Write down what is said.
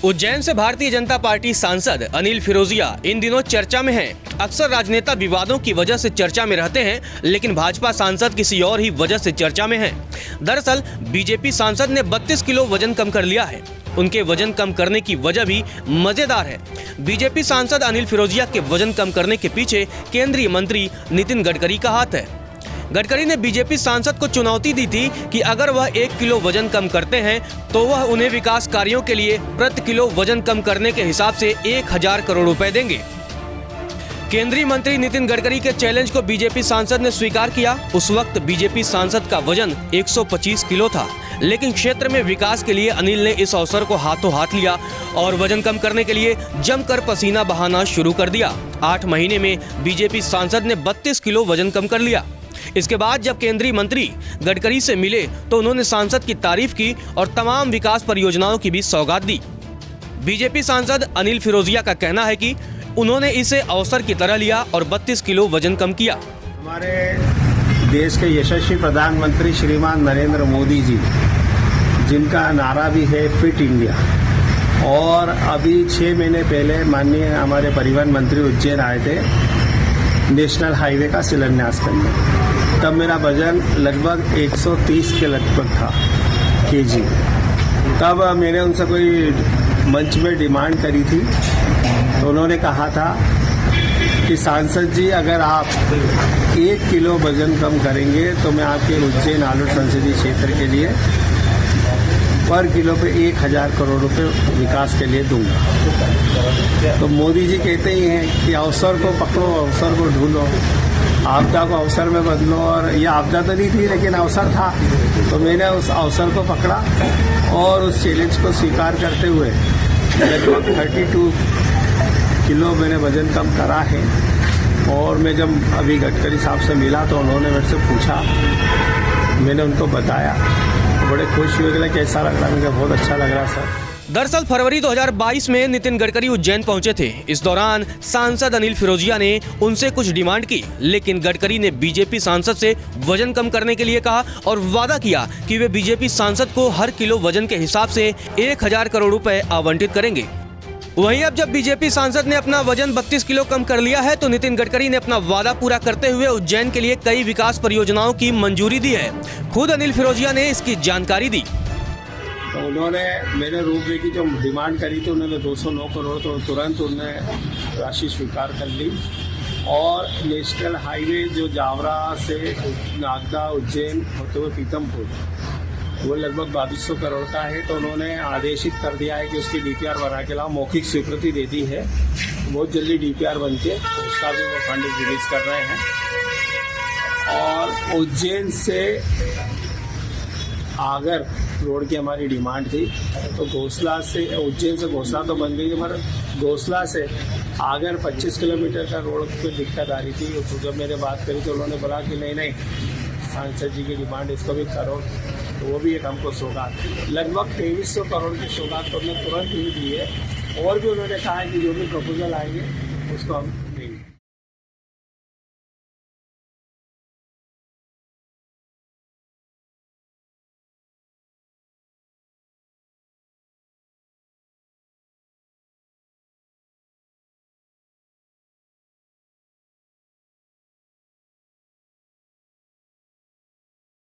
उज्जैन से भारतीय जनता पार्टी सांसद अनिल फिरोजिया इन दिनों चर्चा में हैं। अक्सर राजनेता विवादों की वजह से चर्चा में रहते हैं, लेकिन भाजपा सांसद किसी और ही वजह से चर्चा में हैं। दरअसल बीजेपी सांसद ने 32 किलो वजन कम कर लिया है। उनके वजन कम करने की वजह भी मजेदार है। बीजेपी सांसद अनिल फिरोजिया के वजन कम करने के पीछे केंद्रीय मंत्री नितिन गडकरी का हाथ है। गडकरी ने बीजेपी सांसद को चुनौती दी थी कि अगर वह 1 किलो वजन कम करते हैं तो वह उन्हें विकास कार्यों के लिए प्रति किलो वजन कम करने के हिसाब से 1000 करोड़ रुपए देंगे। केंद्रीय मंत्री नितिन गडकरी के चैलेंज को बीजेपी सांसद ने स्वीकार किया। उस वक्त बीजेपी सांसद का वजन 125 किलो था, लेकिन क्षेत्र में विकास के लिए अनिल ने इस अवसर को हाथों हाथ लिया और वजन कम करने के लिए जमकर पसीना बहाना शुरू कर दिया। 8 महीने में बीजेपी सांसद ने 32 किलो वजन कम कर लिया। इसके बाद जब केंद्रीय मंत्री गडकरी से मिले तो उन्होंने सांसद की तारीफ की और तमाम विकास परियोजनाओं की भी सौगात दी। बीजेपी सांसद अनिल फिरोजिया का कहना है कि उन्होंने इसे अवसर की तरह लिया और 32 किलो वजन कम किया। हमारे देश के यशस्वी प्रधानमंत्री श्रीमान नरेंद्र मोदी जी, जिनका नारा भी है फिट इंडिया, और अभी 6 महीने पहले माननीय हमारे परिवहन मंत्री उज्जैन आए थे नेशनल हाईवे का शिलान्यास करने। तब मेरा वजन लगभग 130 के लगभग था केजी। तब मैंने उनसे कोई मंच में डिमांड करी थी, तो उन्होंने कहा था कि सांसद जी, अगर आप 1 किलो वजन कम करेंगे तो मैं आपके उज्जैन आलोट संसदीय क्षेत्र के लिए पर किलो पे 1000 करोड़ रुपए विकास के लिए दूंगा। तो मोदी जी कहते ही हैं कि अवसर को पकड़ो, अवसर को ढूंढो, आपदा को अवसर में बदलो। और ये आपदा तो नहीं थी, लेकिन अवसर था, तो मैंने उस अवसर को पकड़ा और उस चैलेंज को स्वीकार करते हुए लगभग 32 किलो मैंने वजन कम करा है। और मैं जब अभी गडकरी साहब से मिला तो उन्होंने मेरे से पूछा, मैंने उनको बताया, बड़े खुश हुए कि कैसा लग रहा है। मुझे बहुत अच्छा लग रहा सर। दरअसल फरवरी 2022 में नितिन गडकरी उज्जैन पहुंचे थे। इस दौरान सांसद अनिल फिरोजिया ने उनसे कुछ डिमांड की, लेकिन गडकरी ने बीजेपी सांसद से वजन कम करने के लिए कहा और वादा किया कि वे बीजेपी सांसद को हर किलो वजन के हिसाब से 1000 करोड़ रुपए आवंटित करेंगे। वहीं अब जब बीजेपी सांसद ने अपना वजन 32 किलो कम कर लिया है तो नितिन गडकरी ने अपना वादा पूरा करते हुए उज्जैन के लिए कई विकास परियोजनाओं की मंजूरी दी है। खुद अनिल फिरोजिया ने इसकी जानकारी दी। तो उन्होंने मेरे रूपये की जो डिमांड करी थी, उन्होंने 209 करोड़, तो तुरंत उन्होंने राशि स्वीकार कर ली। और नेशनल हाईवे जो जावरा से नागदा उज्जैन होते हुए पीतमपुर, वो लगभग 2200 करोड़ का है। तो उन्होंने आदेशित कर दिया है कि उसकी डीपीआर बना के लाओ, मौखिक स्वीकृति दे दी है। बहुत जल्दी डीपीआर बन के उसका भी वो फंड रिलीज कर रहे हैं। और उज्जैन से आगर रोड की हमारी डिमांड थी, तो घोसला से उज्जैन से घोसला तो बन गई है, मगर घोसला से आगर 25 किलोमीटर का रोड पे दिक्कत आ रही थी। तो जब मैंने बात करी तो उन्होंने बोला कि नहीं, सांसद जी की डिमांड इसको भी करो। तो वो भी एक हमको सौगात, लगभग 2300 करोड़ की सौगात तो हमने तुरंत ही दी है। और भी उन्होंने कहा है कि जो भी प्रपोजल आएंगे उसको हम